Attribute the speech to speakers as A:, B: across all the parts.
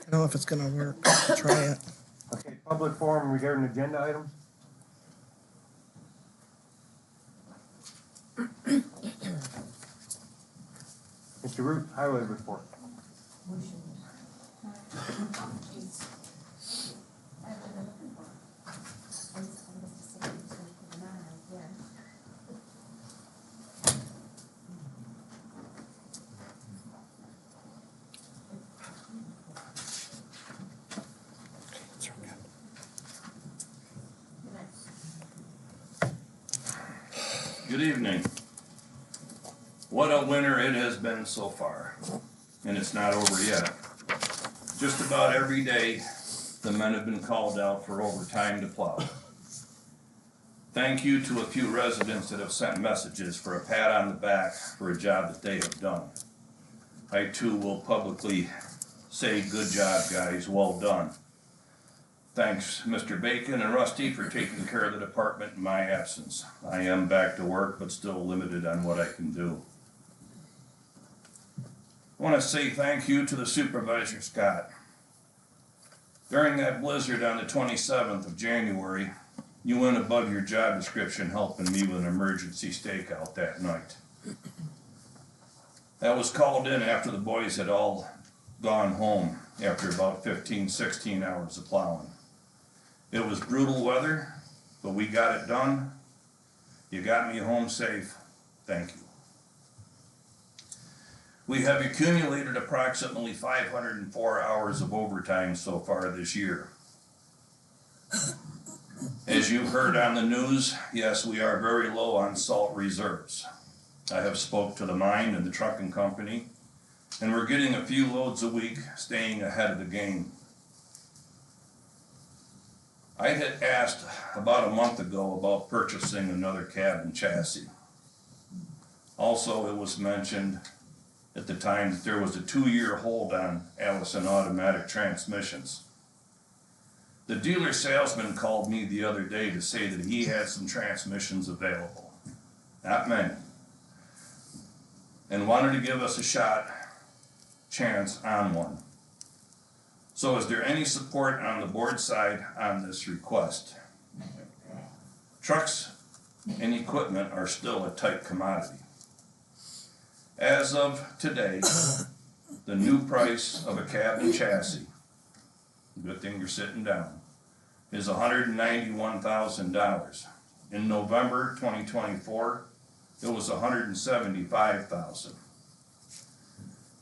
A: I don't know if it's gonna work. Try it.
B: Okay, public forum regarding agenda items? Mr. Root, highway report.
C: Good evening. What a winter it has been so far, and it's not over yet. Just about every day, the men have been called out for overtime to plow. Thank you to a few residents that have sent messages for a pat on the back for a job that they have done. I too will publicly say, good job, guys, well done. Thanks, Mr. Bacon and Rusty, for taking care of the department in my absence. I am back to work, but still limited on what I can do. I want to say thank you to the supervisor, Scott. During that blizzard on the 27th of January, you went above your job description helping me with an emergency stakeout that night. That was called in after the boys had all gone home after about 15, 16 hours of plowing. It was brutal weather, but we got it done. You got me home safe. Thank you. We have accumulated approximately 504 hours of overtime so far this year. As you heard on the news, yes, we are very low on salt reserves. I have spoke to the mine and the trucking company, and we're getting a few loads a week, staying ahead of the game. I had asked about a month ago about purchasing another cab and chassis. Also, it was mentioned at the time that there was a 2-year hold on Allison automatic transmissions. The dealer salesman called me the other day to say that he had some transmissions available, not many, and wanted to give us a chance on one. So is there any support on the board side on this request? Trucks and equipment are still a tight commodity. As of today, the new price of a cab and chassis, good thing you're sitting down, is $191,000. In November 2024, it was $175,000.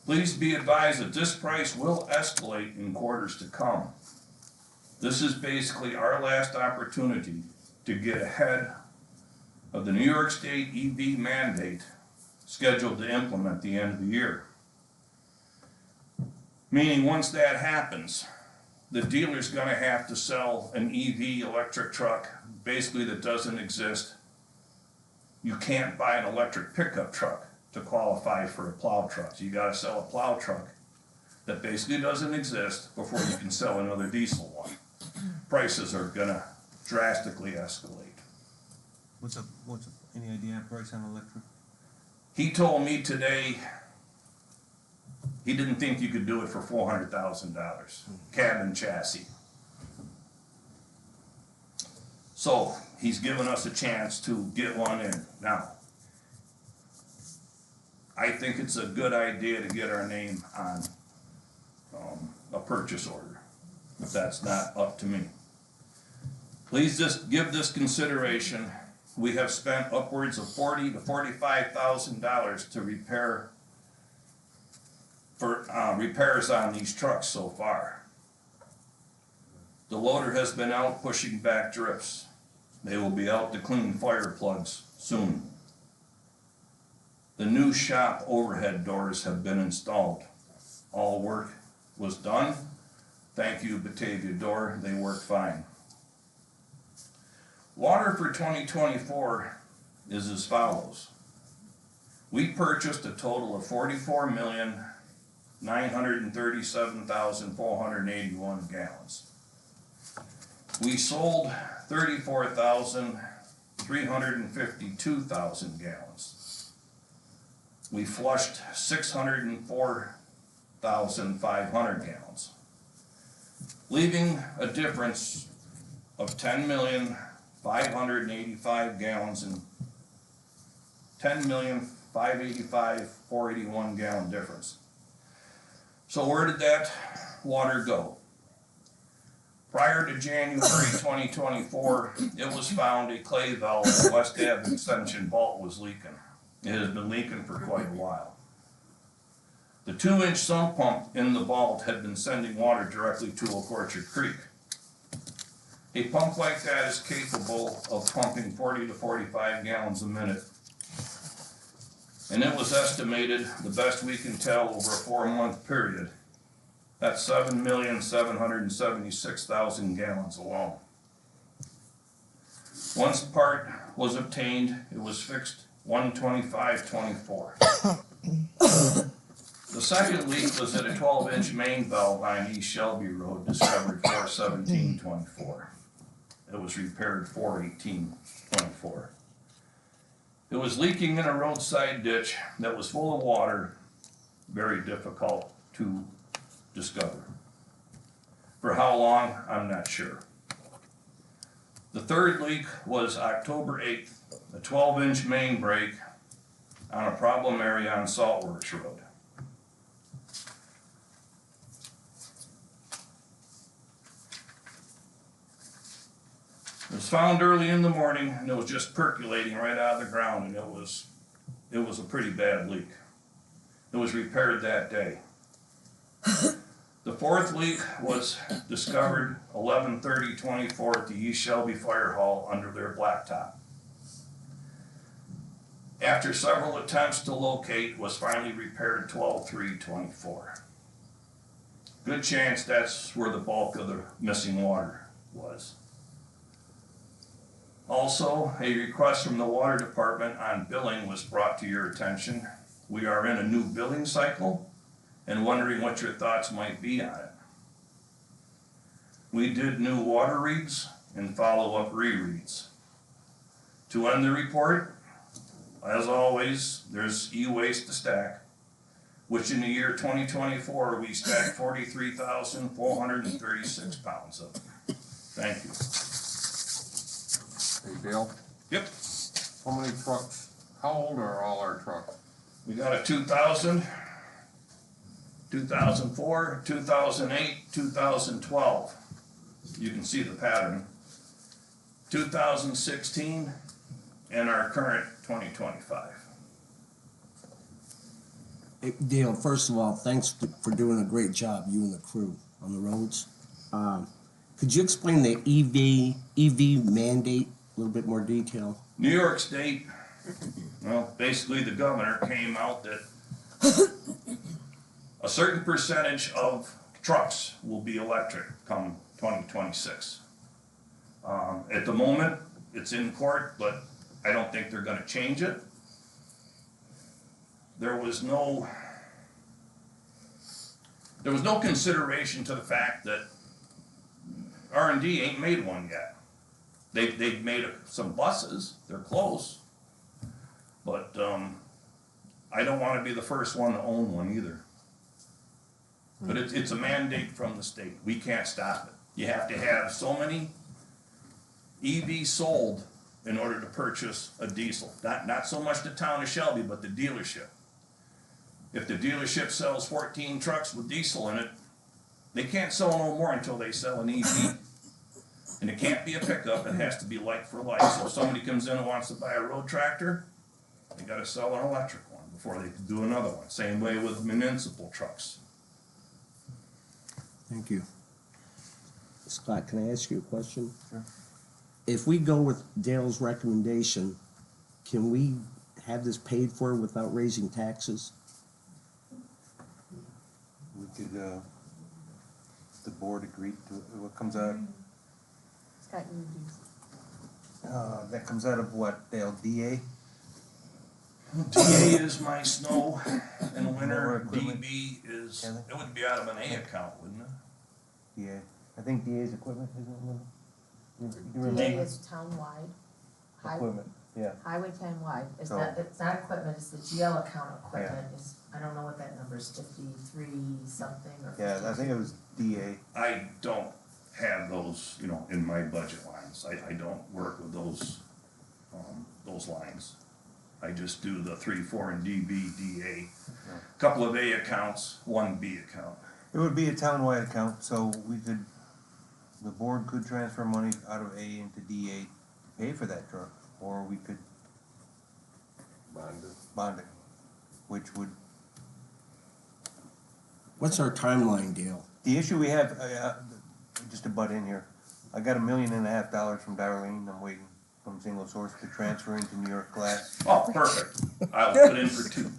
C: Please be advised that this price will escalate in quarters to come. This is basically our last opportunity to get ahead of the New York State EV mandate scheduled to implement the end of the year. Meaning once that happens, the dealer's gonna have to sell an EV electric truck, basically that doesn't exist. You can't buy an electric pickup truck to qualify for a plow truck. So you gotta sell a plow truck that basically doesn't exist before you can sell another diesel one. Prices are gonna drastically escalate.
D: Any idea price on electric?
C: He told me today he didn't think you could do it for $400,000, cab and chassis. So he's given us a chance to get one in. Now, I think it's a good idea to get our name on a purchase order, but that's not up to me. Please just give this consideration. We have spent upwards of $40,000 to $45,000 to repairs on these trucks so far. The loader has been out pushing back drifts. They will be out to clean fire plugs soon. The new shop overhead doors have been installed. All work was done. Thank you, Batavia Door. They work fine. Water for 2024 is as follows. We purchased a total of 44,937,481 gallons. We sold 34,352,000 gallons. We flushed 604,500 gallons. leaving a difference of 10,585 gallons and 10,585,481 gallon difference. So where did that water go? Prior to January 2024, it was found a clay valve in the West Ave extension vault was leaking. It has been leaking for quite a while. The 2-inch sump pump in the vault had been sending water directly to Oak Orchard Creek. A pump like that is capable of pumping 40 to 45 gallons a minute. And it was estimated, the best we can tell, over a 4-month period. That's 7,776,000 gallons alone. Once the part was obtained, it was fixed 1/25/24. The second leak was at a 12-inch main valve on East Shelby Road, discovered 4/17/24. It was repaired 4/18/24. It was leaking in a roadside ditch that was full of water, very difficult to discover. For how long, I'm not sure. The third leak was October 8th, a 12-inch main break on a problem area on Saltworks Road. It was found early in the morning, and it was just percolating right out of the ground, and it was a pretty bad leak. It was repaired that day. The fourth leak was discovered 11/30/24 at the East Shelby Fire Hall under their blacktop. After several attempts to locate, was finally repaired 12/3/24. Good chance that's where the bulk of the missing water was. Also, a request from the water department on billing was brought to your attention. We are in a new billing cycle and wondering what your thoughts might be on it. We did new water reads and follow-up rereads. To end the report, as always, there's e-waste to stack, which in the year 2024, we stacked 43,436 pounds of it. Thank you.
D: Hey, Dale,
C: Yep.
D: how many trucks, how old are all our trucks?
C: We got a 2000, 2004, 2008, 2012. You can see the pattern. 2016, and our current 2025.
E: Hey, Dale, first of all, thanks for doing a great job, you and the crew on the roads. Could you explain the EV mandate a little bit more detail?
C: New York State, well, basically the governor came out that a certain percentage of trucks will be electric come 2026. At the moment, it's in court, but I don't think they're gonna change it. There was no consideration to the fact that R&D ain't made one yet. They've made some buses, they're close, but I don't want to be the first one to own one either. But it's a mandate from the state. We can't stop it. You have to have so many EVs sold in order to purchase a diesel. Not so much the town of Shelby, but the dealership. If the dealership sells 14 trucks with diesel in it, they can't sell no more until they sell an EV. And it can't be a pickup, it has to be like for like. So if somebody comes in and wants to buy a road tractor, they gotta sell an electric one before they can do another one. Same way with municipal trucks.
E: Thank you. Scott, can I ask you a question?
B: Sure.
E: If we go with Dale's recommendation, can we have this paid for without raising taxes?
B: We could, the board agreed to, what comes out,
F: Scott, you do.
B: that comes out of what, Dale, DA?
C: DA is my snow and winter,
B: Equipment.
C: DB is,
B: Kelly?
C: it would be out of an A account, wouldn't it?
B: DA, I think DA's equipment, isn't it, Linda? You
F: DA
B: remember?
F: is town-wide.
B: Equipment, yeah.
F: Highway 10-wide. It's
B: So-
F: not equipment, it's the GL account equipment. It's, I don't know what that number is, 53 something or 53.
B: Yeah, I think it was DA.
C: I don't have those, in my budget lines. I don't work with those lines. I just do the 3, 4, and DB, DA. Couple of A accounts, one B account.
B: It would be a townwide account, so the board could transfer money out of A into DA to pay for that truck, or we could bond it, which would,
E: What's our timeline, Dale?
B: the issue we have, just to butt in here, I got $1.5 million from Darlene, I'm waiting from single source to transfer into New York Glass.
C: Oh, perfect. I'll put in for 2.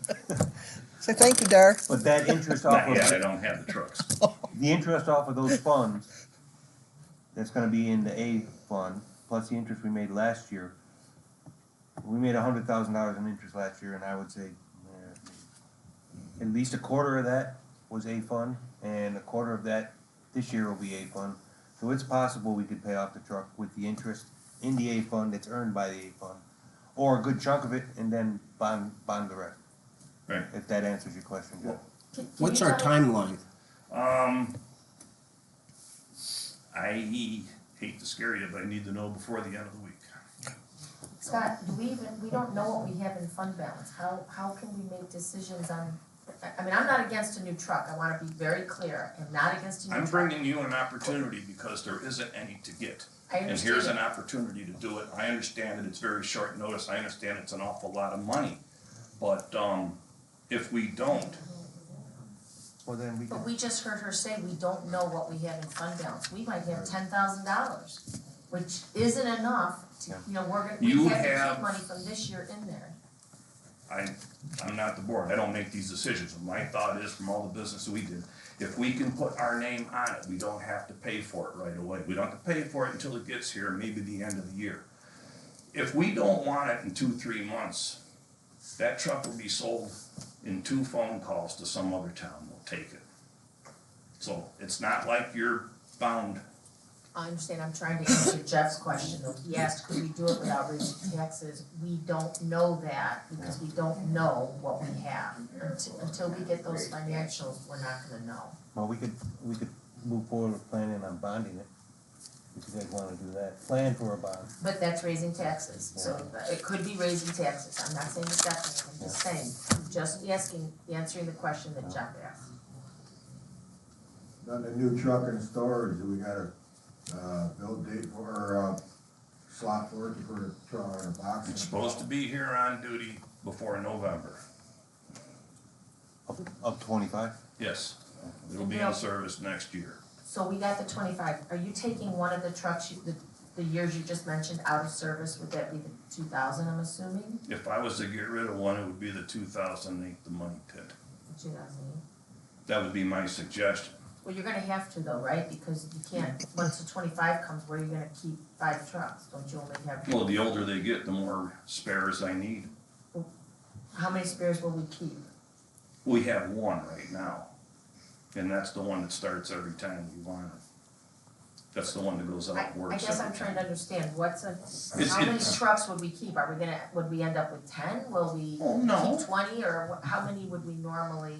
A: Say thank you, Dar.
B: But that interest off
C: Not yet, I
B: of,
C: don't have the trucks.
B: the interest off of those funds, that's gonna be in the A fund, plus the interest we made last year. We made $100,000 in interest last year, and I would say, at least a quarter of that was A fund, and a quarter of that this year will be A fund. So it's possible we could pay off the truck with the interest in the A fund that's earned by the A fund, or a good chunk of it, and then bond the rest.
C: Right.
B: If that answers your question, Jeff.
F: Can
E: What's
F: you
E: our
F: tell me-
E: timeline?
C: I hate to scare you, but I need to know before the end of the week.
F: Scott, we don't know what we have in fund balance. How can we make decisions on, I mean, I'm not against a new truck. I wanna be very clear. I'm not against a new
C: I'm
F: truck.
C: bringing you an opportunity because there isn't any to get.
F: I
C: And
F: understand
C: here's
F: it.
C: an opportunity to do it. I understand that it's very short notice. I understand it's an awful lot of money. But, if we don't,
B: Well, then we
F: But
B: could,
F: we just heard her say we don't know what we have in fund balance. We might have $10,000, which isn't enough to, we
C: You
F: have to
C: have-
F: keep money from this year in there.
C: I'm not the board. I don't make these decisions. My thought is, from all the business we did, if we can put our name on it, we don't have to pay for it right away. We don't have to pay for it until it gets here, maybe the end of the year. If we don't want it in 2, 3 months, that truck will be sold in 2 phone calls to some other town. We'll take it. So it's not like you're bound.
F: I understand, I'm trying to answer Jeff's question, though. He asked, could we do it without raising taxes? We don't know that, because we don't know what we have. Until we get those financials, we're not gonna know.
B: well, we could move forward with planning on bonding it, if you guys wanna do that, plan for a bond.
F: But that's raising taxes, so it could be raising taxes. I'm not saying it's definitely, I'm just saying, I'm just answering the question that Jeff asked.
G: On the new truck and storage, do we got a, build date for, or, slot for it to put a truck in a box?
C: It's supposed to be here on duty before November.
B: Up 25?
C: Yes, it'll be in service next year.
F: So we got the 25, are you taking one of the trucks, the years you just mentioned, out of service? Would that be the 2000, I'm assuming?
C: If I was to get rid of one, it would be the 2008, the money pit.
F: 2008.
C: That would be my suggestion.
F: Well, you're gonna have to though, right? Because you can't, once the 25 comes, where are you gonna keep 5 trucks? Don't you only have?
C: Well, the older they get, the more spares I need.
F: How many spares will we keep?
C: We have one right now, and that's the one that starts every time we want it. That's the one that goes out
F: I
C: and works
F: guess I'm
C: every
F: trying to
C: time.
F: understand,
C: It's-
F: how many
C: it's-
F: trucks would we keep? Are we gonna, would we end up with 10? Will we
C: Oh, no.
F: keep 20, or how many would we normally?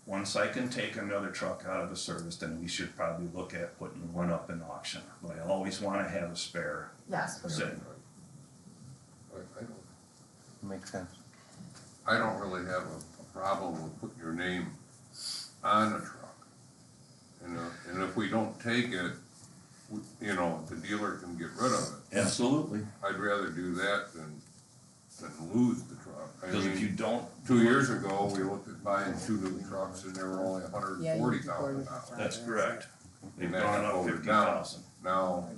C: Once I can take another truck out of the service, then we should probably look at putting one up in auction. But I always wanna have a spare
F: Yes.
C: sitting.
B: Makes sense.
D: I don't really have a problem with putting your name on a truck. And if we don't take it, the dealer can get rid of it.
C: Absolutely.
D: I'd rather do that than lose the truck. I
C: Because if you
D: mean,
C: don't,
D: 2 years ago, we looked at buying 2 new trucks and they were only $140,000.
C: that's correct. They've
D: And that
C: gone up
D: goes
C: 50,000.
D: Now,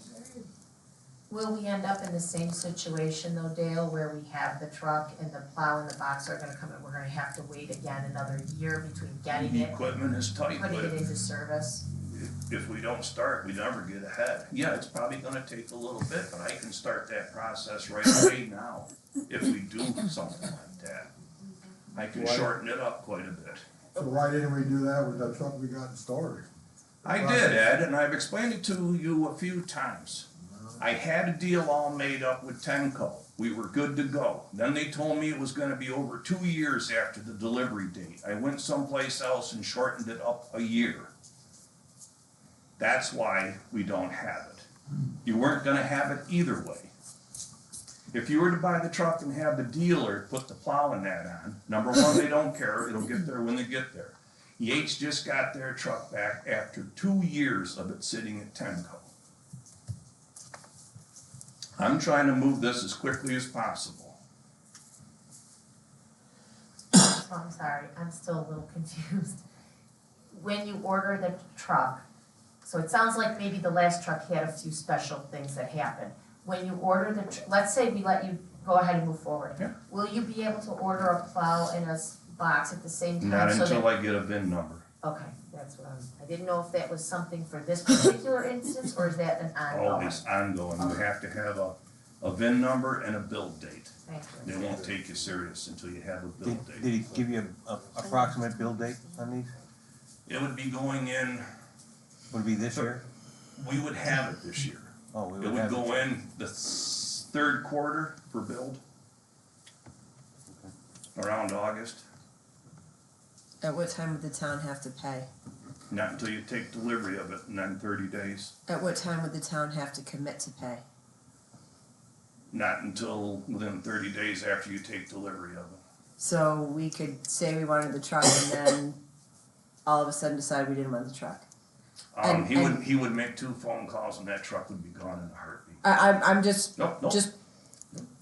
F: Will we end up in the same situation though, Dale, where we have the truck and the plow and the box are gonna come in, we're gonna have to wait again another year between getting
C: The
F: it,
C: equipment is tight,
F: putting
C: but
F: it into service?
C: if we don't start, we never get ahead. Yeah, it's probably gonna take a little bit, but I can start that process right away now, if we do something like that. I can shorten it up quite a bit.
G: So why didn't we do that with the truck we got in storage?
C: I did, Ed, and I've explained it to you a few times. I had a deal all made up with Tenco. We were good to go. Then they told me it was gonna be over 2 years after the delivery date. I went someplace else and shortened it up a year. That's why we don't have it. You weren't gonna have it either way. If you were to buy the truck and have the dealer put the plow and that on, number one, they don't care, it'll get there when they get there. Yates just got their truck back after 2 years of it sitting at Tenco. I'm trying to move this as quickly as possible.
F: So I'm sorry, I'm still a little confused. When you order the truck, so it sounds like maybe the last truck had a few special things that happened. When you order let's say we let you go ahead and move forward.
C: Yeah.
F: Will you be able to order a plow and a box at the same time?
C: Not
F: so
C: until
F: that-
C: I get a VIN number.
F: Okay, that's what I didn't know if that was something for this particular instance, or is that an
C: Oh,
F: ongoing?
C: it's ongoing. You have to have a VIN number and a build date.
F: Thank
C: They
F: you.
C: won't take you serious until you have a build
B: Did
C: date.
B: he give you a approximate build date on these?
C: It would be going in,
B: Would it be this year?
C: we would have it this year.
B: Oh, we
C: It
B: would
C: would
B: have
C: go
B: it.
C: in the third quarter for build. Around August,
H: At what time would the town have to pay?
C: not until you take delivery of it, and then 30 days.
H: At what time would the town have to commit to pay?
C: Not until within 30 days after you take delivery of it.
H: So we could say we wanted the truck and then all of a sudden decide we didn't want the truck. And-
C: He would make 2 phone calls and that truck would be gone in a heartbeat.
H: I'm just,
C: Nope, nope.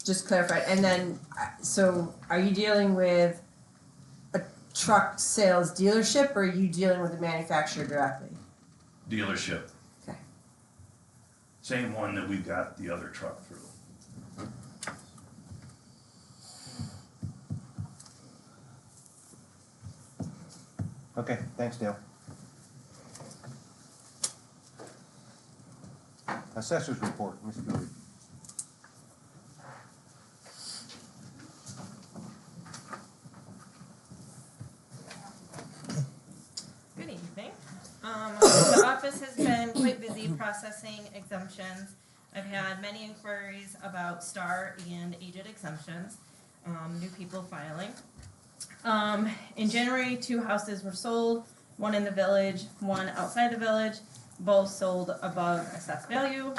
H: just clarify. And then, so are you dealing with a truck sales dealership or are you dealing with the manufacturer directly?
C: Dealership.
H: Okay.
C: Same one that we got the other truck through.
B: Okay, thanks, Dale. Assessors report, Ms. Gilly.
I: Good evening. The office has been quite busy processing exemptions. I've had many inquiries about star and aged exemptions, new people filing. In January, 2 houses were sold, one in the village, one outside the village, both sold above assessed value.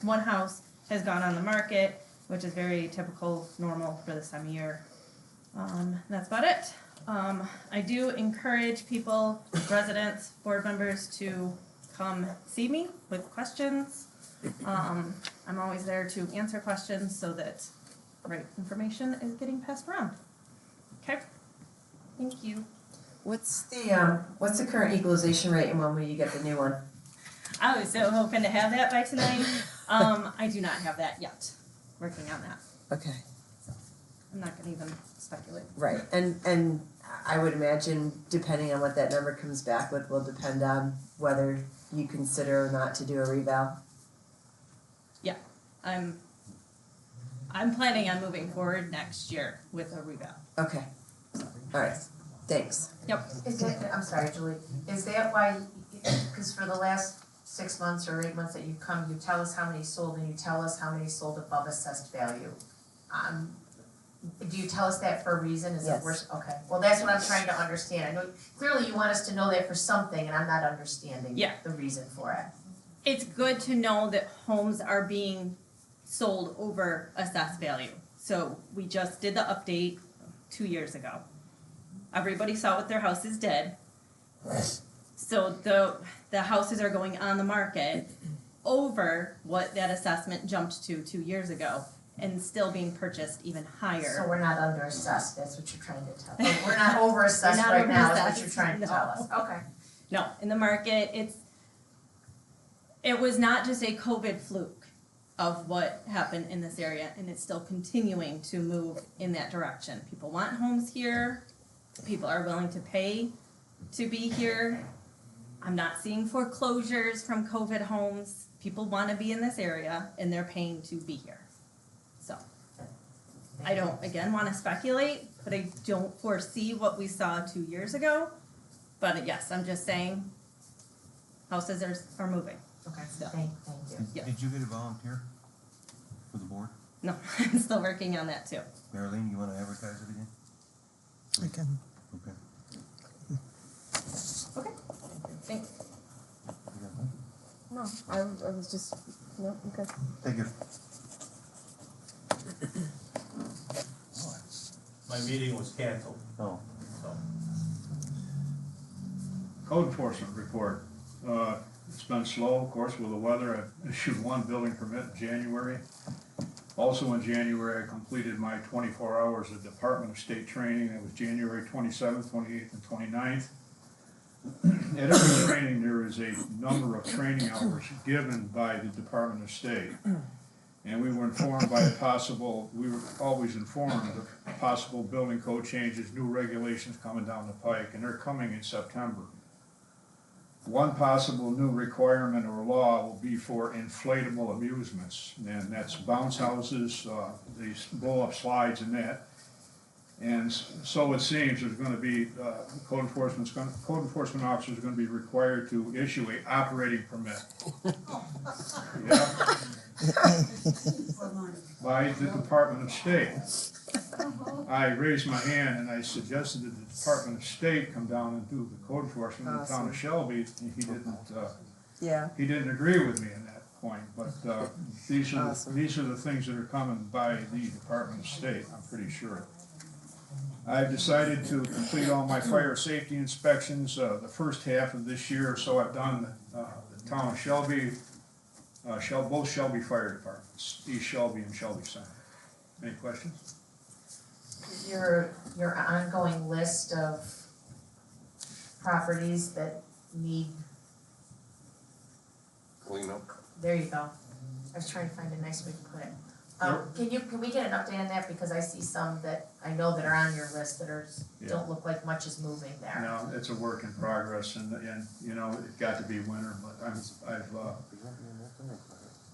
I: One house has gone on the market, which is very typical, normal for this time of year. That's about it. I do encourage people, residents, board members to come see me with questions. I'm always there to answer questions so that right information is getting passed around. Okay, thank you.
H: What's the current equalization rate and when will you get the new one?
I: I was so hoping to have that by tonight. I do not have that yet. Working on that.
H: Okay.
I: I'm not gonna even speculate.
H: Right, and I would imagine depending on what that number comes back with will depend on whether you consider or not to do a reval.
I: I'm planning on moving forward next year with a revamp.
H: Okay, alright, thanks.
F: Is that, I'm sorry, Julie, is that why, because for the last 6 months or 8 months that you've come, you tell us how many sold and you tell us how many sold above assessed value. Do you tell us that for a reason? Is it
H: Yes.
F: worse? Okay, well, that's what I'm trying to understand. I know, clearly you want us to know that for something and I'm not understanding
I: Yeah.
F: the reason for it.
I: It's good to know that homes are being sold over assessed value. So we just did the update 2 years ago. Everybody saw what their houses did. So the houses are going on the market over what that assessment jumped to 2 years ago and still being purchased even higher.
F: So we're not under assessed, that's what you're trying to tell us. We're not over assessed
I: We're not
F: right now, is what
I: over-assessed,
F: you're trying to tell us.
I: no.
F: Okay.
I: No, in the market, it was not just a COVID fluke of what happened in this area, and it's still continuing to move in that direction. People want homes here, people are willing to pay to be here. I'm not seeing foreclosures from COVID homes. People want to be in this area, and they're paying to be here. So, I don't, again, want to speculate, but I don't foresee what we saw 2 years ago. But yes, I'm just saying, houses are moving.
F: Okay,
I: So.
F: thank you.
I: Yeah.
B: Did you get a volunteer for the board?
I: No, I'm still working on that too.
B: Marilyn, you wanna advertise it again?
A: I can.
B: Okay.
I: Okay. Thanks.
B: You got one?
H: No, I was just, no, okay.
B: Thank you.
J: My meeting was canceled,
B: Oh,
J: so.
K: Code enforcement report. It's been slow, of course, with the weather. I issued one building permit in January. Also in January, I completed my 24 hours of Department of State training. That was January 27th, 28th, and 29th. At every training, there is a number of training hours given by the Department of State. And we were informed by we were always informed of possible building code changes, new regulations coming down the pike, and they're coming in September. One possible new requirement or law will be for inflatable amusements, and that's bounce houses, these blow-up slides and that. And so it seems there's gonna be, code enforcement officers are gonna be required to issue a operating permit. Yeah. By the Department of State. I raised my hand and I suggested that the Department of State come down and do the code enforcement in the town of Shelby.
H: Yeah.
K: He didn't agree with me in that point, but, these are the things that are coming by the Department of State, I'm pretty sure. I've decided to complete all my fire safety inspections, the first half of this year, so I've done, the town of Shelby, both Shelby Fire Departments, East Shelby and Shelby Center. Any questions?
F: Your ongoing list of properties that need,
D: Clean up.
F: there you go. I was trying to find a nice way to put it. Can we get an update on that, because I see some that I know that are on your list that are, don't look like much is moving there.
K: No, it's a work in progress, and you know, it got to be winter, but I've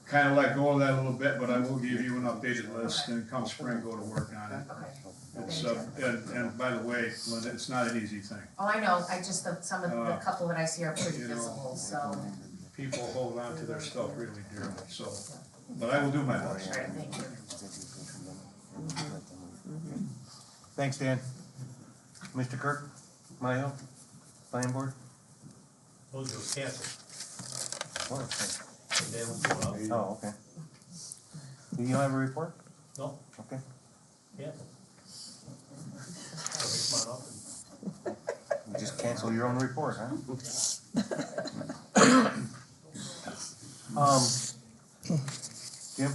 K: kind of let go of that a little bit, but I will give you an updated list, and come spring, go to work on it.
F: Okay.
K: It's, and by the way, Linda, it's not an easy thing.
F: Oh, I know, some of the couple that I see are pretty
K: you know,
F: visible, so.
K: People hold on to their stuff really dearly, so, but I will do my best.
F: All right, thank you.
B: thanks, Dan. Mr. Kirk, Mayo, planning board?
J: Told you it was canceled.
B: What? Okay.
J: The day was going up.
B: Oh, okay. Do you have a report?
J: No,
B: Okay.
J: canceled. So they come on up and
B: You just cancel your own report, huh? Jim?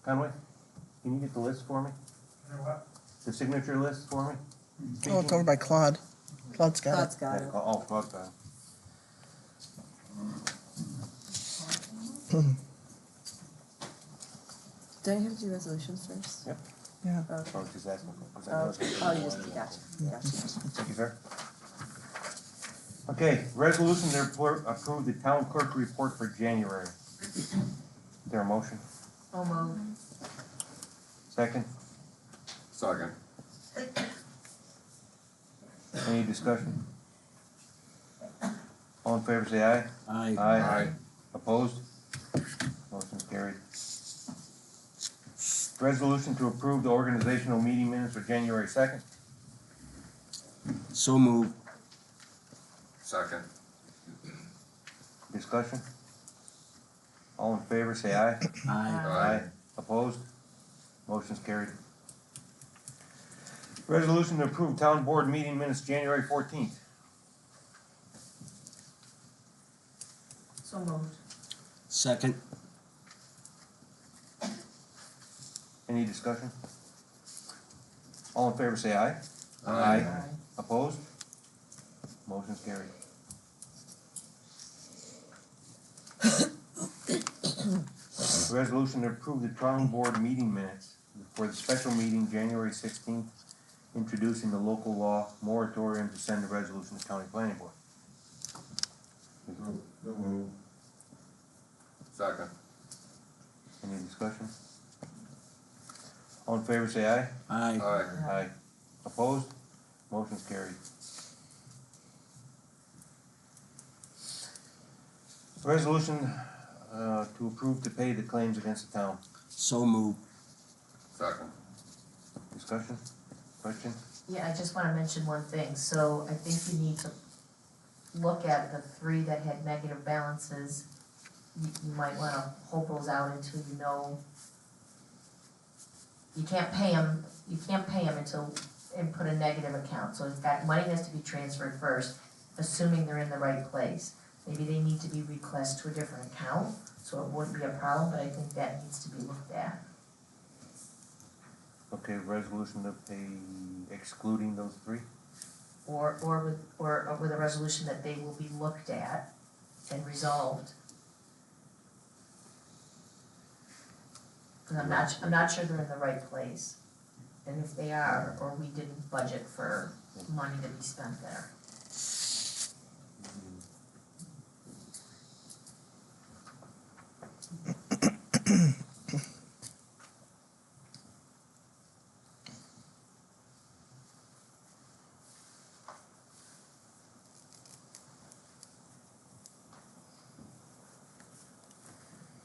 B: Conway, can you get the list for me? The signature list for me?
A: Oh, it's over by Claude. Claude's got
H: That's
A: it.
H: got it.
B: Oh, Claude got it.
H: Don't you have to do resolutions first?
B: Yep.
A: Yeah.
B: I was just asking.
H: Oh, you just, gotcha.
B: Thank you, sir. Okay, resolution to approve the town clerk report for January. Is there a motion?
F: Oh, move.
B: Second?
D: Second.
B: Any discussion? All in favor, say aye.
E: Aye.
B: Aye. Opposed? Motion carried. Resolution to approve the organizational meeting minutes for January 2nd.
E: So moved.
D: Second.
B: Discussion? All in favor, say aye.
E: Aye.
B: Opposed? Motion's carried. Resolution to approve town board meeting minutes January 14th.
F: So moved.
E: Second.
B: Any discussion? All in favor, say aye.
D: Aye.
B: Opposed? Motion's carried. Resolution to approve the town board meeting minutes for the special meeting January 16th, introducing the local law moratorium to send the resolution to county planning board.
G: So move.
D: Second.
B: Any discussion? All in favor, say aye.
E: Aye.
D: Aye.
B: Aye. Opposed? Motion's carried. Resolution to approve to pay the claims against the town.
E: So moved.
D: Second.
B: Discussion? Question?
F: Yeah, I just wanna mention one thing, so I think you need to look at the 3 that had negative balances, you might wanna hold those out until you know. You can't pay them until, and put a negative account, so money has to be transferred first, assuming they're in the right place. Maybe they need to be reclassed to a different account, so it wouldn't be a problem, but I think that needs to be looked at.
B: Okay, resolution to pay excluding those 3?
F: Or with a resolution that they will be looked at and resolved. Cause I'm not sure they're in the right place, and if they are, or we didn't budget for money to be spent there.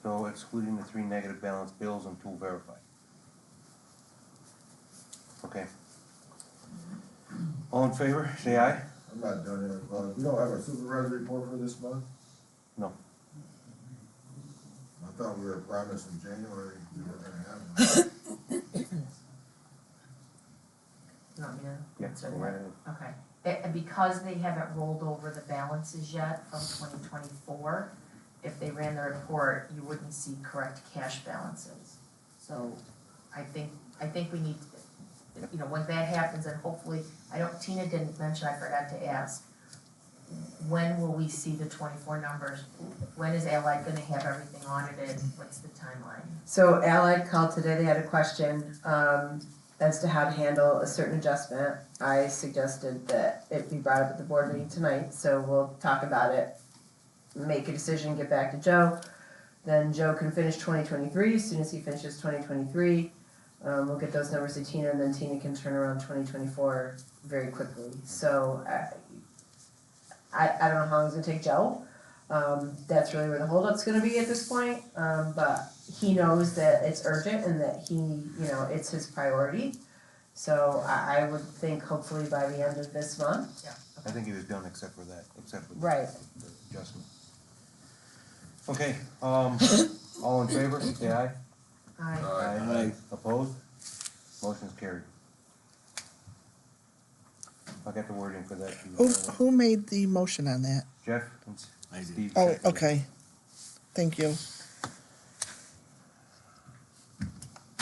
B: So excluding the 3 negative balance bills until verified. Okay. All in favor, say aye.
G: I'm not done yet. We don't have a supervisor report for this month?
B: No.
G: I thought we were promised in January we were gonna have one.
F: You want me to?
B: Yeah,
F: answer
B: go
F: that?
B: right ahead.
F: Okay, and because they haven't rolled over the balances yet from 2024, if they ran the report, you wouldn't see correct cash balances. So I think we need, you know, when that happens, and hopefully, Tina didn't mention, I forgot to ask, when will we see the 24 numbers? When is Allied gonna have everything audited? What's the timeline?
H: So Allied called today, they had a question, as to how to handle a certain adjustment. I suggested that it be brought up at the board meeting tonight, so we'll talk about it, make a decision, get back to Joe. Then Joe can finish 2023, as soon as he finishes 2023, we'll get those numbers to Tina, and then Tina can turn around 2024 very quickly. So I don't know how long it's gonna take Joe. That's really where the holdup's gonna be at this point, but he knows that it's urgent and that it's his priority. So I would think hopefully by the end of this month.
F: Yeah.
B: I think he was done except for that, except for
H: Right.
B: the adjustment. Okay, all in favor, say aye.
H: Aye.
B: Opposed? Motion's carried. I'll get the wording for that.
A: Who made the motion on that?
B: Jeff and
E: I did.
B: Steve.
A: Oh,
B: seconded.
A: okay. Thank you.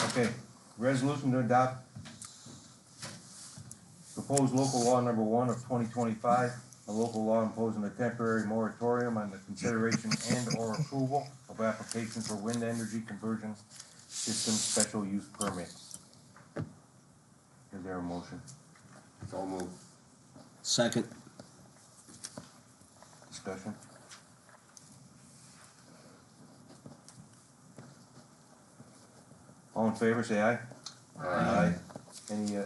B: Okay, resolution to adopt proposed local law number 1 of 2025, a local law imposing a temporary moratorium on the consideration and or approval of applications for wind energy conversion system special use permits. Is there a motion?
D: So moved.
E: Second.
B: Discussion? All in favor, say aye. Aye. Any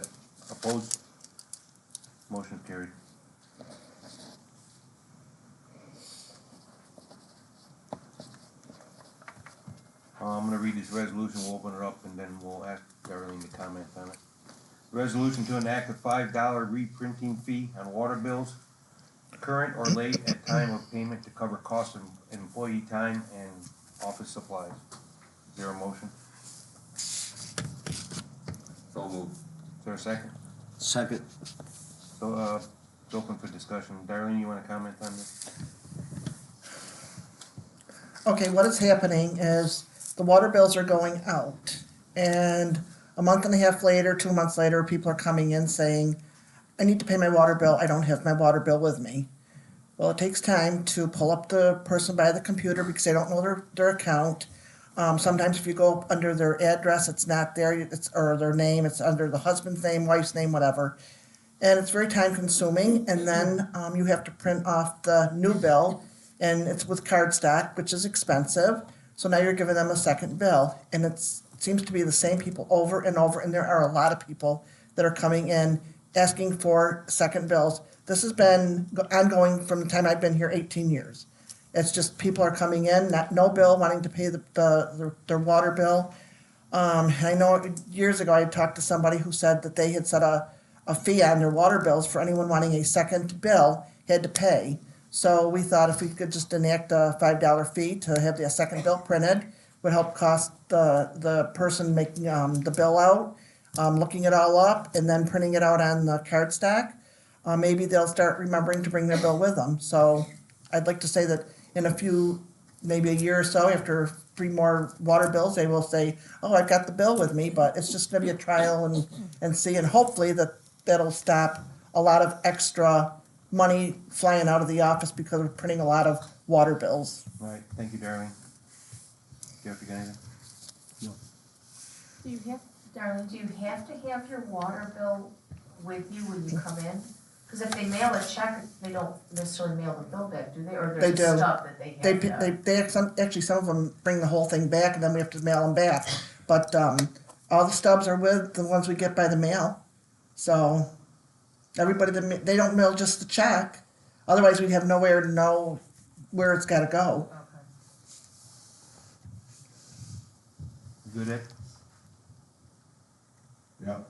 B: opposed? Motion carried. I'm gonna read this resolution, we'll open it up, and then we'll ask Darlene to comment on it. Resolution to enact a $5 reprinting fee on water bills, current or late at time of payment to cover costs of employee time and office supplies. Is there a motion?
D: So moved.
B: Is there a second?
E: Second.
B: So, it's open for discussion. Darlene, you wanna comment on this?
A: Okay, what is happening is the water bills are going out. And a month and a half later, 2 months later, people are coming in saying, I need to pay my water bill, I don't have my water bill with me. Well, it takes time to pull up the person by the computer because they don't know their account. Sometimes if you go under their address, it's not there, or their name, it's under the husband's name, wife's name, whatever. And it's very time consuming, and then you have to print off the new bill, and it's with cardstock, which is expensive. So now you're giving them a second bill, and it seems to be the same people over and over, and there are a lot of people that are coming in asking for second bills. This has been ongoing from the time I've been here 18 years. It's just people are coming in, no bill, wanting to pay their water bill. I know years ago I talked to somebody who said that they had set a fee on their water bills for anyone wanting a second bill had to pay. So we thought if we could just enact a $5 fee to have the second bill printed, would help cost the person making, the bill out, looking it all up, and then printing it out on the card stack. Maybe they'll start remembering to bring their bill with them. So I'd like to say that in a few, maybe a year or so, after 3 more water bills, they will say, oh, I've got the bill with me, but it's just gonna be a trial and see, and hopefully that'll stop a lot of extra money flying out of the office because we're printing a lot of water bills.
B: All right, thank you, Darlene. Jeff, you got anything?
F: Do you have, darling, do you have to have your water bill with you when you come in? Cause if they mail a check, they don't necessarily mail the bill back, do they, or
A: They
F: there's
A: do.
F: stuff that they have to?
A: Actually, some of them bring the whole thing back and then we have to mail them back. But, all the stubs are with the ones we get by the mail. So, everybody, they don't mail just the check, otherwise we'd have nowhere to know where it's gotta go.
F: Okay.
B: You good, Ed?
G: Yep.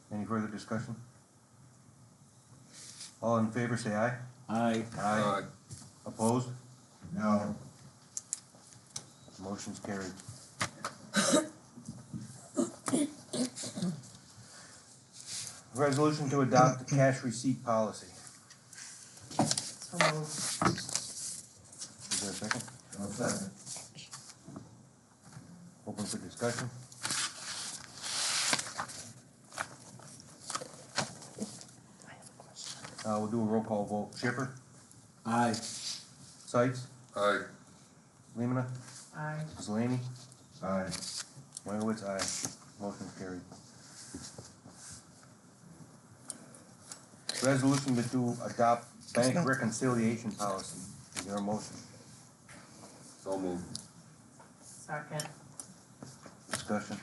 B: Any further discussion? All in favor, say aye.
E: Aye.
D: Aye.
B: Opposed?
G: No.
B: Motion's carried. Resolution to adopt the cash receipt policy.
F: So moved.
B: Is there a second?
G: No second.
B: Open for discussion. We'll do a roll call vote. Schiffer?
E: Aye.
B: Sights?
D: Aye.
B: Lemonna?
F: Aye.
B: Zelini?
G: Aye.
B: Moyowitz, aye. Motion's carried. Resolution to adopt bank reconciliation policy. Is there a motion?
D: So moved.
F: Second.
B: Discussion?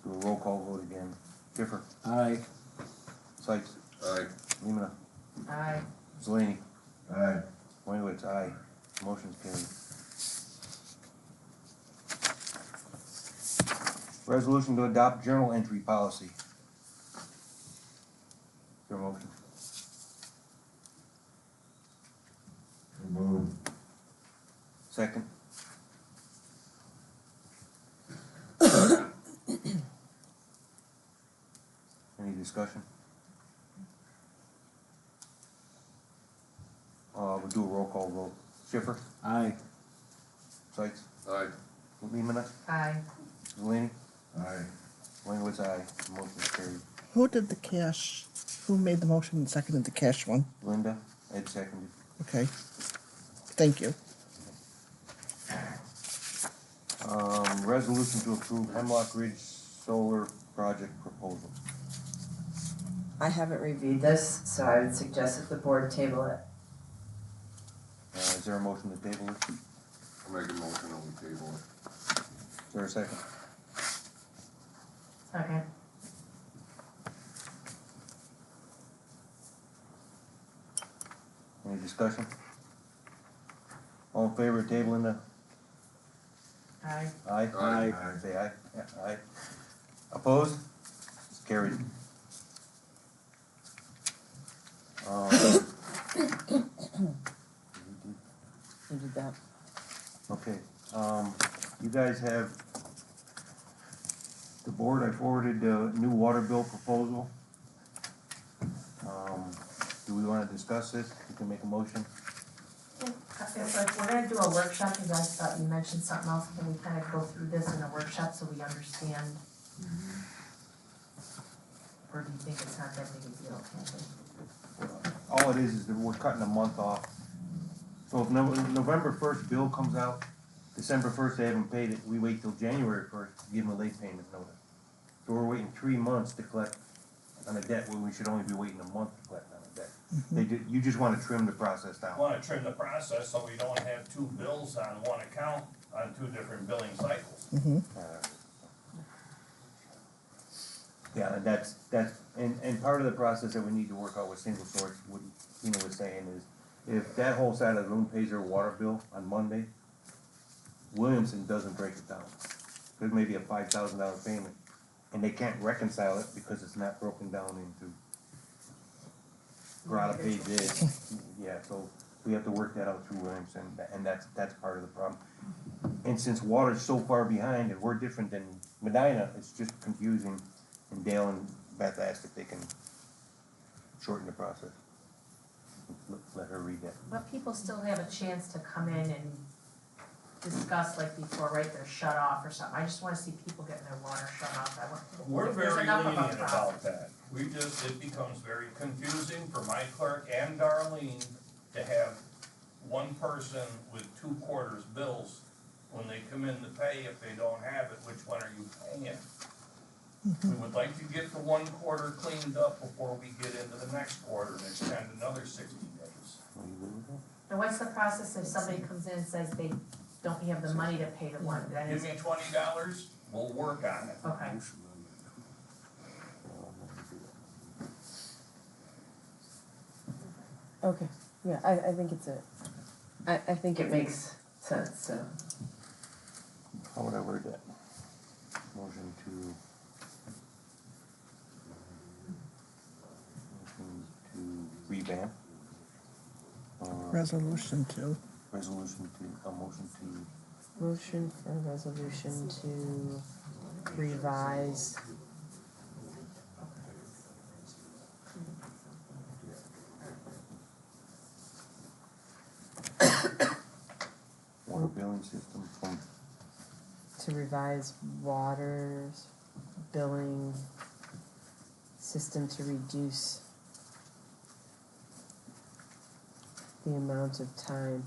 B: Do a roll call vote again. Schiffer?
E: Aye.
B: Sights?
D: Aye.
B: Lemonna?
F: Aye.
B: Zelini?
G: Aye.
B: Moyowitz, aye. Motion's carried. Resolution to adopt journal entry policy. Is there a motion?
G: So moved.
B: Second? Any discussion? We'll do a roll call vote. Schiffer?
E: Aye.
B: Sights?
D: Aye.
B: Lemonna?
F: Aye.
B: Zelini?
G: Aye.
B: Moyowitz, aye. Motion's carried.
A: Who did the cash, who made the motion and seconded the cash one?
B: Linda? Ed seconded.
A: Okay. Thank you.
B: Resolution to approve Hemlock Ridge Solar Project proposal.
H: I haven't reviewed this, so I would suggest that the board table it.
B: Is there a motion to table it?
D: I'll make a motion on the table.
B: Is there a second?
F: Second.
B: Any discussion? All in favor of tabling the?
F: Aye.
B: Aye?
D: Aye.
B: Say aye. Yeah, aye. Opposed? It's carried.
H: Who did that?
B: Okay, you guys have, the board, I forwarded the new water bill proposal. Do we wanna discuss this? You can make a motion.
F: If we're gonna do a workshop, you guys thought you mentioned something else, can we kind of go through this in a workshop so we understand? Or do you think it's not that big a deal, Kathy?
B: All it is that we're cutting a month off. So if November first bill comes out, December first they haven't paid it, we wait till January first to give them a late payment notice. So we're waiting 3 months to collect on a debt where we should only be waiting a month to collect on a debt. You just wanna trim the process down.
C: Want to trim the process so we don't have 2 bills on one account on 2 different billing cycles.
B: Yeah, and that's, and part of the process that we need to work out with single source, what Tina was saying is, if that whole side of the room pays their water bill on Monday, Williamson doesn't break it down. There's maybe a $5,000 payment. and they can't reconcile it because it's not broken down into per out pay this, yeah, so we have to work that out through Williams, and that's part of the problem. And since water's so far behind and we're different than Medina, it's just confusing, and Dale and Beth asked if they can shorten the process. Let her read that.
F: But people still have a chance to come in and discuss like before, right, they're shut off or something. I just wanna see people getting their water shut off.
C: We're
F: There's
C: very
F: enough of a
C: lenient
F: problem.
C: about that. It becomes very confusing for my clerk and Darlene to have one person with 2 quarters bills when they come in to pay. If they don't have it, which one are you paying? We would like to get the 1 quarter cleaned up before we get into the next quarter and extend another 60 days.
F: And what's the process if somebody comes in and says they don't have the money to pay the one, then
C: Give
F: is,
C: me $20, we'll work on it.
F: okay.
H: Okay, yeah, I think it's I think it makes sense, so.
B: How would I word that? Motion to revamp?
A: Resolution 2.
B: Resolution to, a motion to,
H: Motion for resolution to revise.
B: water billing system from,
H: To revise water billing system to reduce the amount of time.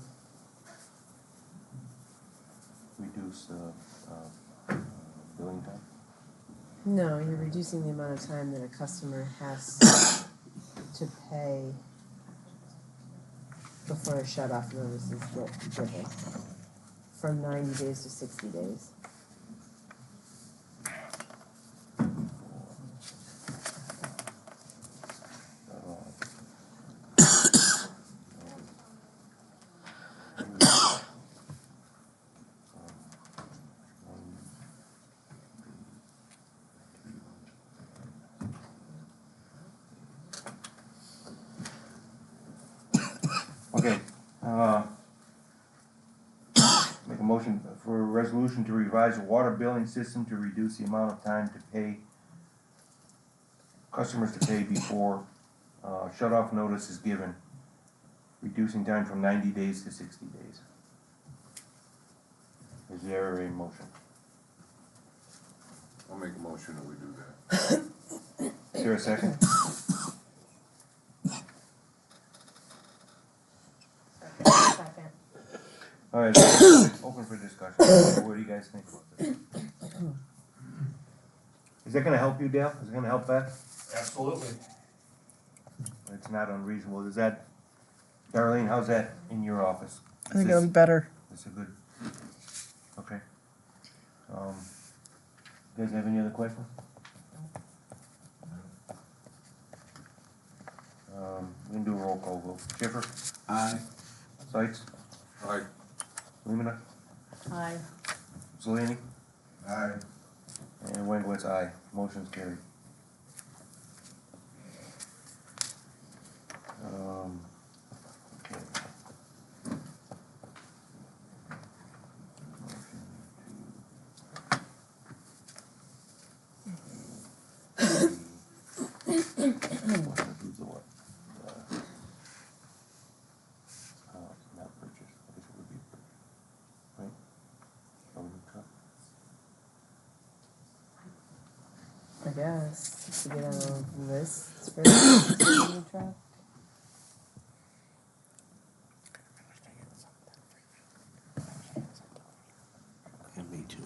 B: reduce, billing time?
H: No, you're reducing the amount of time that a customer has to pay before a shut-off notice is given, from 90 days to 60 days.
B: Okay, make a motion for a resolution to revise the water billing system to reduce the amount of time to pay, customers to pay before, shut-off notice is given, reducing time from 90 days to 60 days. Is there a motion?
D: I'll make a motion that we do that.
B: Is there a second?
F: Second.
B: All right, open for discussion. What do you guys think about this? Is that gonna help you, Dale? Is it gonna help Beth?
C: Absolutely.
B: It's not unreasonable. Is that, Darlene, how's that in your office?
A: I think it'll be better.
B: It's a good, okay. You guys have any other questions? We can do a roll call vote. Schiffer?
E: Aye.
B: Sights?
D: Aye.
B: Lumina?
F: Aye.
B: Zelini?
G: Aye.
B: And Wengwitz, aye. Motion's carried. Okay. Not purchase, I guess it would be purchase, right? From the truck.
H: I guess, to get on a list for the new truck.
E: And me too.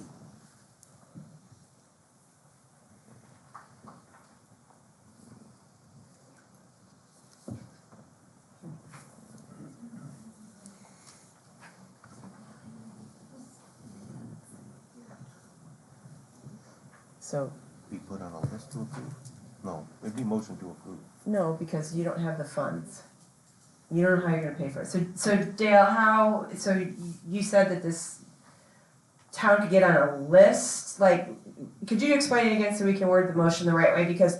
H: So,
B: Be put on a list to approve? No, it'd be motion to approve.
H: no, because you don't have the funds. You don't know how you're gonna pay for it. So Dale, how, so you said that this town could get on a list? Like, could you explain it again so we can word the motion the right way? Because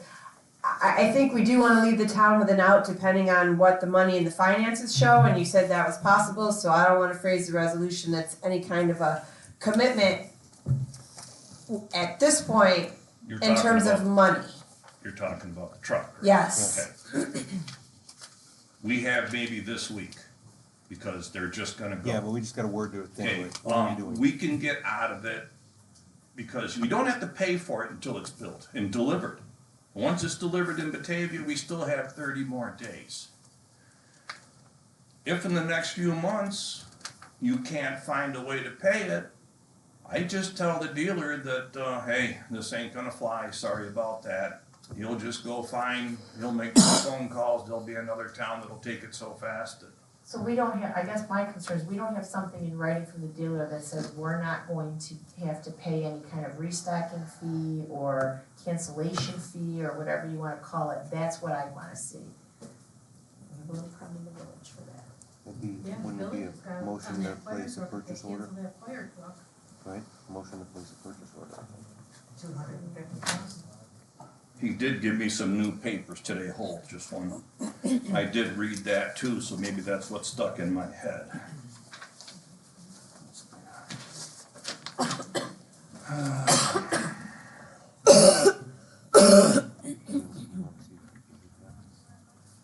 H: I think we do wanna leave the town with an out depending on what the money and the finances show, and you said that was possible, so I don't wanna phrase the resolution that's any kind of a commitment at this point
C: You're
H: in
C: talking
H: terms of
C: about,
H: money.
C: you're talking about the truck, right?
H: Yes.
C: Okay. We have maybe this week, because they're just gonna go.
B: Yeah, but we just gotta word it
C: Okay,
B: anyway. What are we doing?
C: we can get out of it, because we don't have to pay for it until it's built and delivered. Once it's delivered in Batavia, we still have 30 more days. If in the next few months, you can't find a way to pay it, I just tell the dealer that, hey, this ain't gonna fly, sorry about that. He'll just go find, he'll make some phone calls, there'll be another town that'll take it so fast that
F: So we don't have, I guess my concern is we don't have something in writing from the dealer that says we're not going to have to pay any kind of restocking fee or cancellation fee or whatever you wanna call it. That's what I wanna see. We have a little problem in the village for that.
B: Wouldn't it be a motion to place a purchase order? Right, motion to place a purchase order.
C: he did give me some new papers today, Holt, just one. I did read that too, so maybe that's what stuck in my head.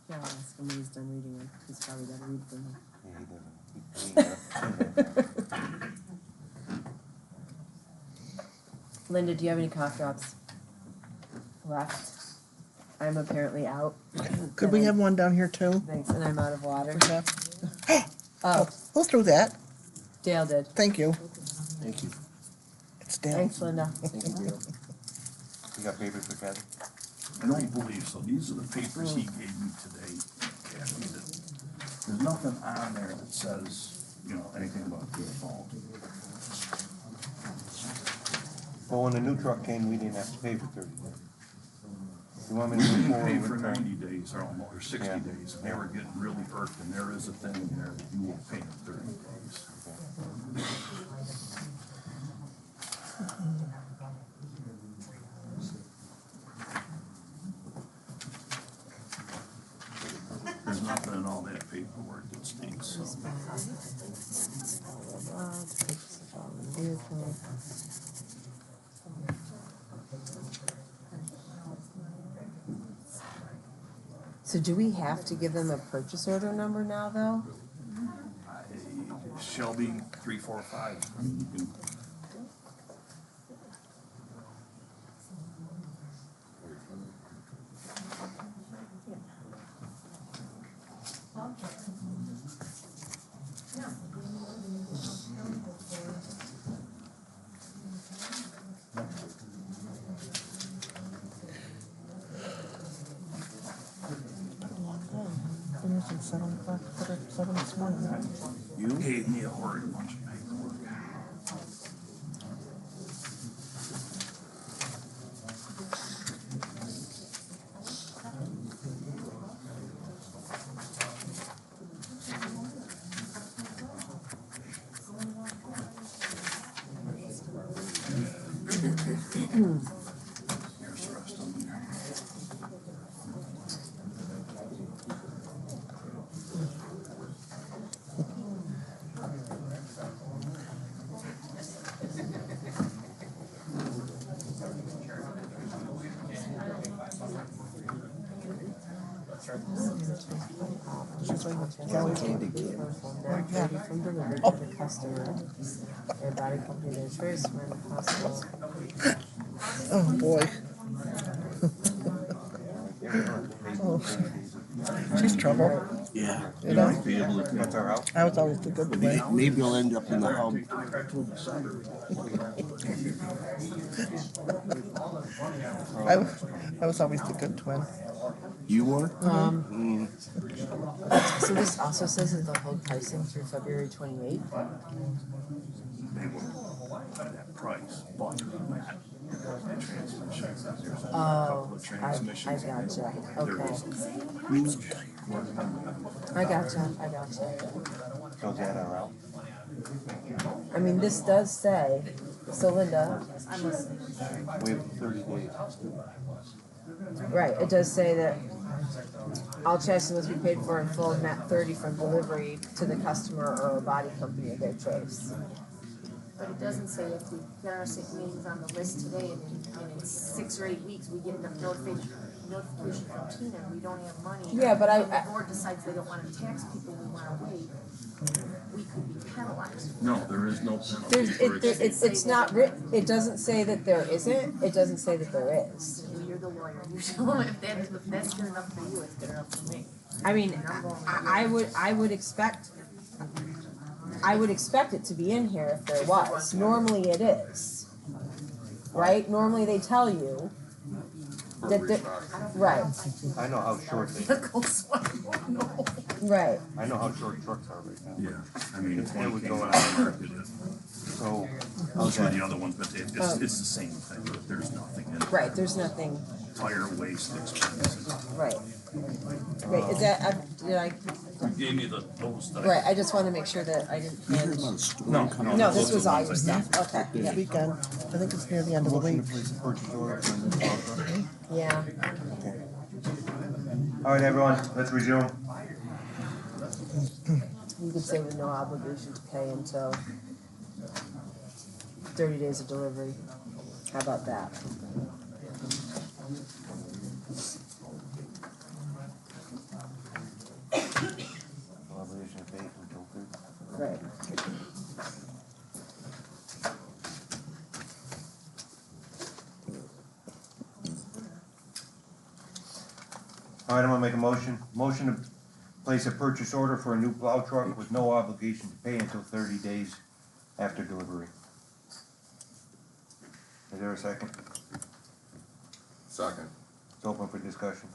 H: Yeah, I'll ask him when he's done reading them. He's probably gotta read them.
B: Yeah, he doesn't.
H: Linda, do you have any cough drops left? I'm apparently out.
A: Could we have one down here too?
H: Thanks, and I'm out of water.
A: for Jeff?
H: Oh,
A: Who threw that?
H: Dale did.
A: Thank you.
E: Thank you.
A: It's Dale.
H: Thanks, Linda.
E: Thank you, Dale.
B: You got papers for Kathy?
C: I don't believe so. These are the papers he gave me today, Kathy, that, there's nothing on there that says, you know, anything about default.
B: Well, when the new truck came, we didn't have to pay for 30 days. You want me to move
C: We
B: forward
C: pay
B: with
C: for
B: that?
C: 90 days or almost, or 60
B: Yeah.
C: days, and they were getting really irked, and there is a thing in there that you won't pay in 30 days. There's nothing in all that paperwork that stinks, so.
H: So do we have to give them a purchase order number now, though?
C: Shelby 345. I mean, you can. You gave me a horrid bunch of paperwork. Here's the rest of them here.
H: From delivery to the customer. Their body company, their choice when possible.
A: Oh, boy. Oh. She's trouble.
E: Yeah.
A: You know?
C: Might be able to.
B: That's our out?
A: I was always the good way.
E: Maybe I'll end up in the hub.
A: I was always the good twin.
E: You were?
H: So this also says that they'll hold pricing through February 28th.
C: They will at that price, but that transmission, there's a
H: Oh,
C: couple of
H: I
C: transmissions.
H: gotcha.
C: There
H: Okay.
C: is
H: I gotcha.
B: So is that our out?
H: I mean, this does say, so Linda,
F: I'm listening, I'm sorry.
B: We have 30 days.
H: right, it does say that all chassis must be paid for in full, net 30 from delivery to the customer or body company of their choice.
F: But it doesn't say if we get our sick names on the list today and in 6 or 8 weeks, we get a notification from Tina, and we don't have money.
H: Yeah, but
F: and the board decides they don't wanna tax people, we wanna wait, we could be penalized.
C: No, there is no penalty
H: There's,
C: for
H: it's not written, it doesn't say that there isn't, it doesn't say that there is.
F: You're the lawyer, you tell them if that's good enough for you, it's good enough for me.
H: I mean, I would expect it to be in here if there was. Normally it is. Right? Normally they tell you that the, right,
B: I know how short they,
H: right.
B: I know how short trucks are right now.
C: Yeah, I mean, it's
B: It was going
C: on.
B: on. So,
C: Those are
B: okay.
C: the other ones, but it's the same thing, there's nothing in it.
H: Right, there's nothing,
C: Fire, waste, expenses.
H: right. Right, is that, did I,
C: You gave me those that.
H: right, I just wanted to make sure that I didn't hand.
C: No,
H: No, this
C: those
H: was
C: are
H: all
C: the
H: your
C: ones I
H: stuff, okay, yeah.
A: Weekend, I think it's near the end of the
B: Motion
A: week.
B: to place a purchase order for a new plow truck.
H: Yeah,
B: All right, everyone, let's resume.
H: you could say with no obligation to pay until 30 days of delivery. How about that?
B: Obligation to pay until 30.
H: Right.
B: All right, I'm gonna make a motion to place a purchase order for a new plow truck with no obligation to pay until 30 days after delivery. Is there a second?
D: Second.
B: It's open for discussion.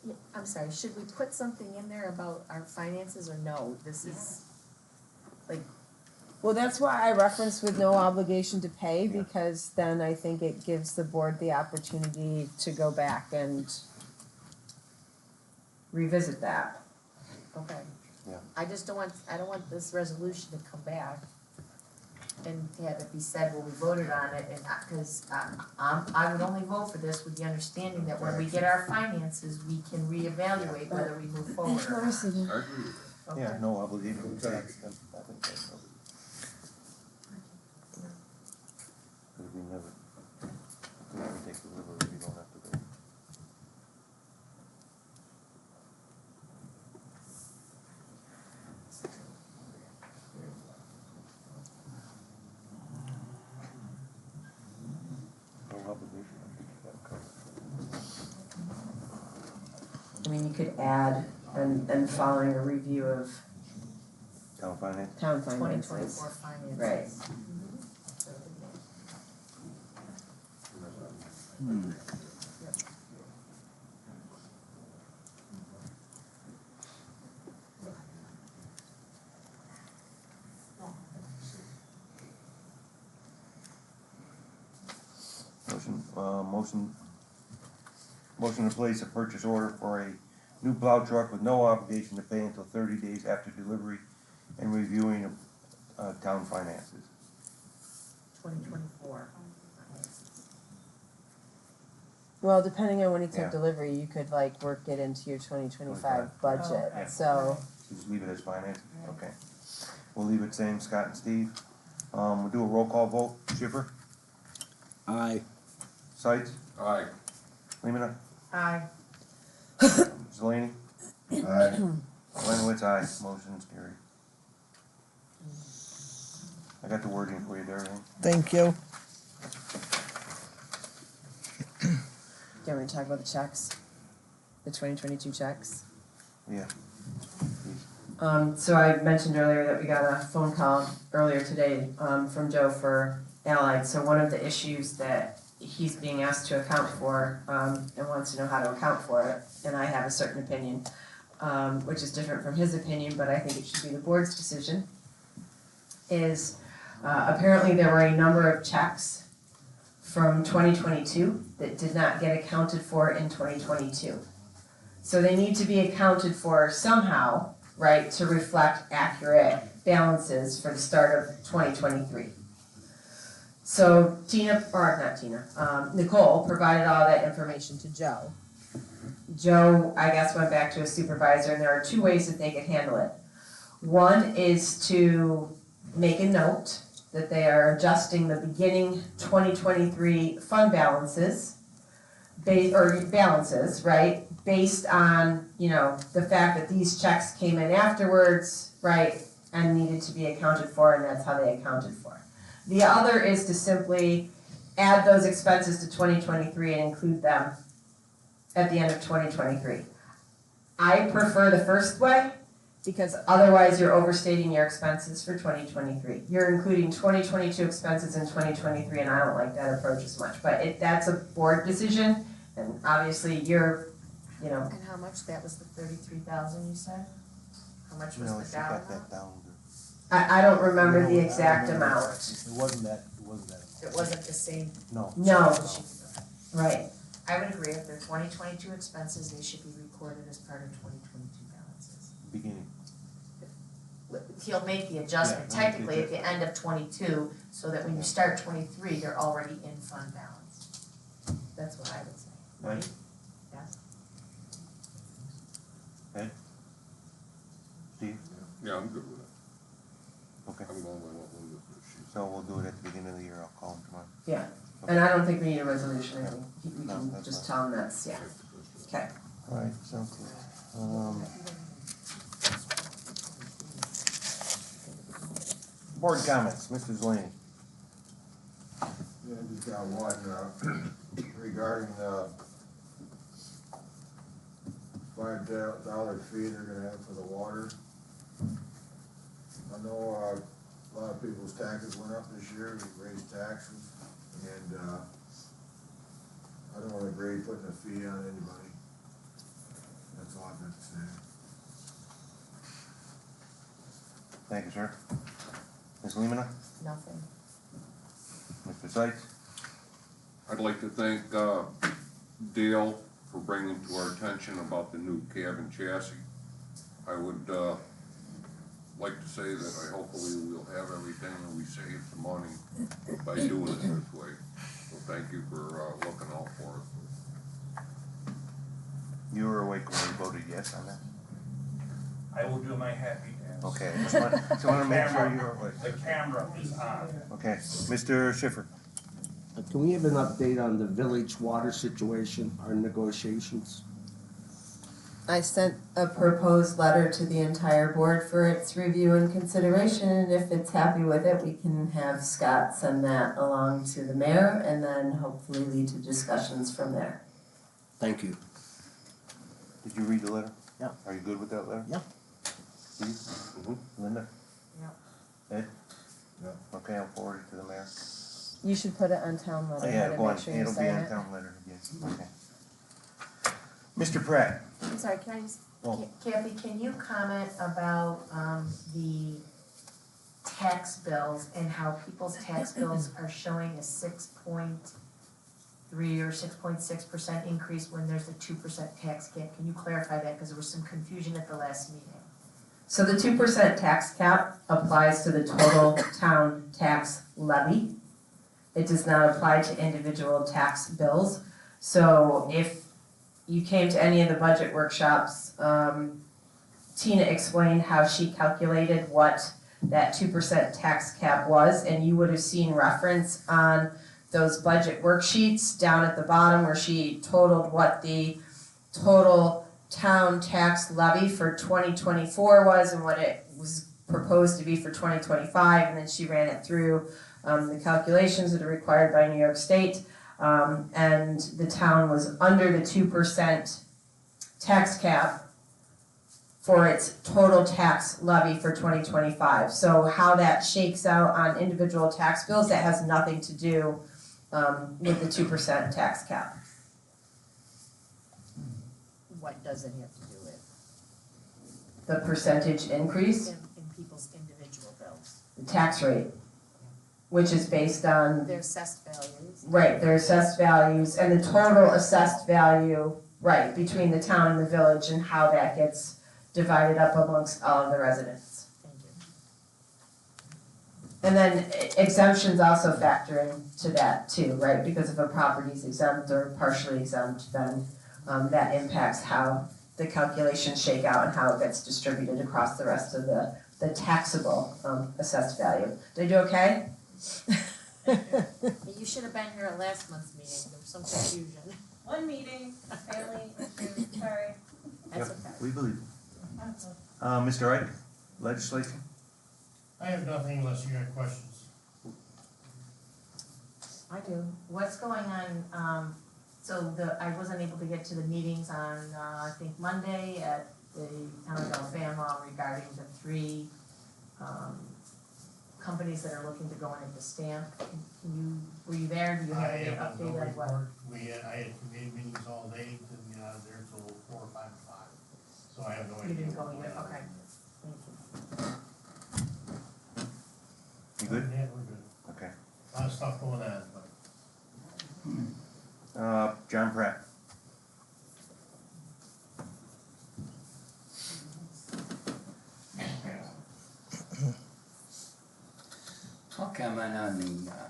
F: Yeah, I'm sorry, should we put something in there about our finances or no? This is, like,
H: Well, that's why I referenced with no obligation to pay,
B: Yeah.
H: because then I think it gives the board the opportunity to go back and revisit that.
F: okay.
B: Yeah.
F: I don't want this resolution to come back and have it be said, well, we voted on it, and, cause I would only vote for this with the understanding that when we get our finances, we can reevaluate whether we move forward or not.
D: I agree with that.
F: Okay.
B: Yeah, no obligation to pay. I think that's no. Because we never, until we take delivery, we don't have to pay. No obligation, I think that covers
H: I mean, you could add, and following a review of
B: it. Town finance?
H: town
F: Twenty
H: finances.
F: twenty-four finances.
H: Right.
B: Motion to place a purchase order for a new plow truck with no obligation to pay until 30 days after delivery and reviewing of, town finances.
F: 2024.
H: Well, depending on when you
B: Yeah.
H: take delivery, you could like work it into your 2025
F: Oh,
H: budget,
F: okay.
H: so.
B: So just leave it as finance, okay. We'll leave it same, Scott and Steve. We'll do a roll call vote, Schiffer,
E: Aye.
B: Sights,
D: Aye.
B: Lemina,
F: Aye.
B: Zelini,
G: Aye.
B: Lanowitz, aye, motion's carried. I got the wording for you there, right?
A: Thank you.
H: Do you want me to talk about the checks? The 2022 checks?
B: Yeah.
H: So I mentioned earlier that we got a phone call earlier today, from Joe for Allied. So one of the issues that he's being asked to account for, and wants to know how to account for it, and I have a certain opinion, which is different from his opinion, but I think it should be the board's decision, is, apparently there were a number of checks from 2022 that did not get accounted for in 2022. So they need to be accounted for somehow, right, to reflect accurate balances for the start of 2023. So Nicole provided all that information to Joe. Joe, I guess, went back to a supervisor, and there are two ways that they could handle it. One is to make a note that they are adjusting the beginning 2023 fund balances, right, based on, the fact that these checks came in afterwards, right, and needed to be accounted for, and that's how they accounted for. The other is to simply add those expenses to 2023 and include them at the end of 2023. I prefer the first way, because otherwise you're overstating your expenses for 2023. You're including 2022 expenses in 2023, and I don't like that approach as much. But that's a board decision, and obviously you're,
F: And how much, that was the 33,000 you said? How much was
B: No,
F: the
B: she
F: dollar
B: got that down.
H: I don't remember the exact amount.
J: It wasn't that.
F: It wasn't the same.
J: No.
H: No, right.
F: I would agree, if they're 2022 expenses, they should be recorded as part of 2022 balances.
B: Beginning.
F: He'll make the adjustment
B: Yeah,
F: technically at the end of 22, so that when you start 23, they're already in fund balance. That's what I would say, right? Yes?
B: Ed? Steve?
D: Yeah, I'm good with it.
B: Okay,
D: I'm going with what Linda said.
B: so we'll do it at the beginning of the year, I'll call him tomorrow.
H: Yeah, and I don't think we need a resolution, I think we
B: No,
H: can
B: that's
H: just
B: fine.
H: tell them that's, yeah, okay.
B: Alright, sounds good. Board comments, Mrs. Lane.
G: Yeah, I just got one, regarding the $5 fee they're gonna have for the water. I know, a lot of people's taxes went up this year, we raised taxes, and, I don't wanna agree putting a fee on anybody. That's all I've got to say.
B: Thank you, sir. Ms. Lemonna?
F: Nothing.
B: Mr. Sykes?
D: I'd like to thank Dale for bringing to our attention about the new cab and chassis. I would like to say that hopefully we'll have everything and we save some money by doing it this way. So thank you for looking out for us.
B: You were awake when we voted yes on that?
L: I will do my happy dance.
B: Okay, just wanna make sure you're awake.
L: The camera is on.
B: Okay, Mr. Schiffer?
E: Can we have an update on the village water situation, our negotiations?
H: I sent a proposed letter to the entire board for its review and consideration, and if it's happy with it, we can have Scott send that along to the mayor, and then hopefully lead to discussions from there.
E: Thank you.
B: Did you read the letter?
E: Yeah.
B: Are you good with that letter?
E: Yeah.
B: Steve? Mm-hmm. Linda?
F: Yeah.
B: Ed?
G: Yeah.
B: Okay, I'll forward it to the mayor.
H: You should put it on town
B: Oh,
H: letterhead
B: yeah,
H: and
B: go on,
H: make sure you
B: it'll be
H: sign
B: on
H: it.
B: town letter, yes, okay. Mr. Pratt?
F: I'm sorry, can I just,
B: Oh.
F: Kathy, can you comment about, the tax bills and how people's tax bills are showing a 6.3 or 6.6% increase when there's a 2% tax cap? Can you clarify that, because there was some confusion at the last meeting?
H: So the 2% tax cap applies to the total town tax levy. It does not apply to individual tax bills. So if you came to any of the budget workshops, Tina explained how she calculated what that 2% tax cap was, and you would have seen reference on those budget worksheets down at the bottom where she totaled what the total town tax levy for 2024 was and what it was proposed to be for 2025, and then she ran it through the calculations that are required by New York State, and the town was under the 2% tax cap for its total tax levy for 2025. So how that shakes out on individual tax bills, that has nothing to do with the 2% tax cap.
F: What does it have to do with
H: The percentage increase,
F: in people's individual bills?
H: the tax rate, which is based on,
F: Their assessed values.
H: right, their assessed values and the total assessed value, right, between the town and the village and how that gets divided up amongst all of the residents.
F: Thank you.
H: And then exemptions also factor into that too, right? Because if a property's exempt or partially exempt, then that impacts how the calculations shake out and how it gets distributed across the rest of the taxable assessed value. Did I do okay?
F: You should have been here at last month's meeting, there was some confusion.
I: One meeting, family issue, sorry.
F: That's
B: Yep,
F: okay.
B: we believe you. Mr. Ike, legislation?
J: I have nothing unless you got questions.
F: I do. What's going on, I wasn't able to get to the meetings on, I think Monday at the town of Alabama regarding the 3, companies that are looking to go in at the stamp. Were you there? Do you have any
J: I have no
F: update on what?
J: report. I had committee meetings all day, didn't get out of there till 4 or 5 o'clock. So I have no idea.
F: You didn't go
J: what's
F: yet,
J: going on.
F: okay. Thank you.
B: You good?
J: Yeah, we're good.
B: Okay.
J: A lot of stuff going on, but
B: John Pratt.
M: I'll comment on a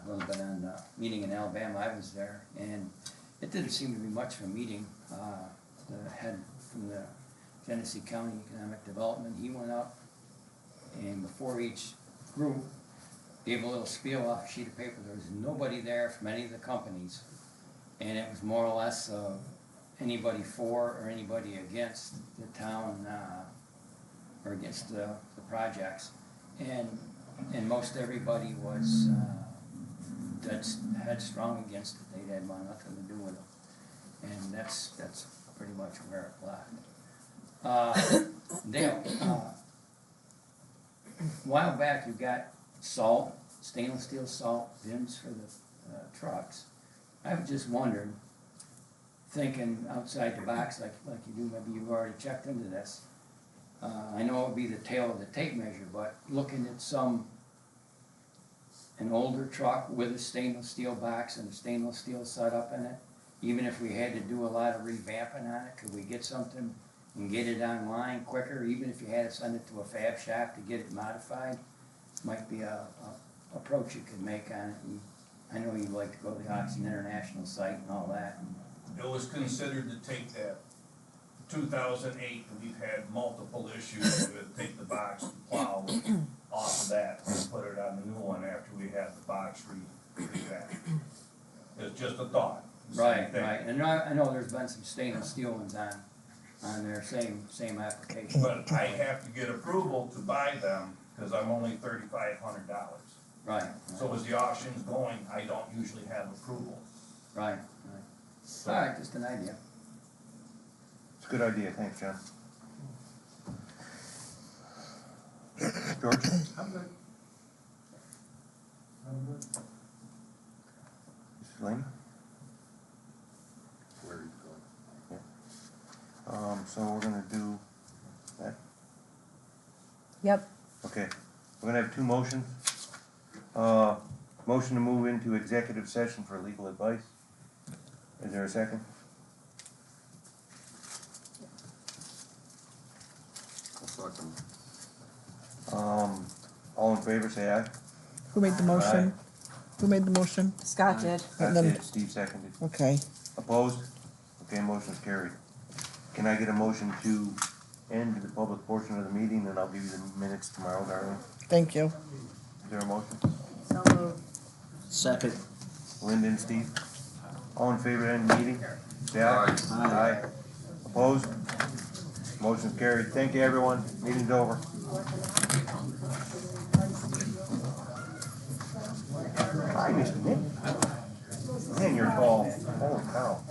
M: little bit on the meeting in Alabama. I was there, and it didn't seem to be much of a meeting. The head from the Genesee County Economic Development, he went up, and before each group gave a little spiel off a sheet of paper. There was nobody there from any of the companies, and it was more or less anybody for or anybody against the town or against the projects. And most everybody was dead headstrong against it. They had nothing to do with it, and that's pretty much where it left. Dale, a while back you got salt, stainless steel salt bins for the trucks. I've just wondered, thinking outside the box like you do. Maybe you've already checked into this. I know it would be the tail of the tape measure, but looking at an older truck with a stainless steel box and a stainless steel setup in it, even if we had to do a lot of revamping on it, could we get something and get it online quicker, even if you had to send it to a fab shop to get it modified? Might be a approach you could make on it. And I know you like to go to the Oxy International site and all that.
C: It was considered to take that 2008, we've had multiple issues with take the box plow off of that and put it on the new one after we had the box revamped. It's just a thought.
M: Right, right. And I know there's been some stainless steel ones on their same application.
C: But I have to get approval to buy them because I'm only $3,500.
M: Right.
C: So as the auction's going, I don't usually have approval.
M: Right, right. All right, just an idea.
B: It's a good idea, thanks, John. George?
J: I'm good.
B: Mrs. Lane?
D: Where he's going.
B: So we're gonna do that,
H: Yep.
B: okay. We're gonna have 2 motions. Motion to move into executive session for legal advice. Is there a second?
D: I'll second.
B: All in favor, say aye.
A: Who made the motion? Who made the motion?
H: Scott did.
B: Scott
A: then-
B: did, Steve seconded.
A: Okay.
B: Opposed? Okay, motion's carried. Can I get a motion to end the public portion of the meeting, and I'll give you the minutes tomorrow, darling?
A: Thank you.
B: Is there a motion?
F: So moved.
E: Second.
B: Linda and Steve? All in favor of end the meeting? Say aye. Aye. Opposed? Motion's carried. Thank you, everyone. Meeting's over. Hi, Mr. Nick. Man, you're tall. Holy cow.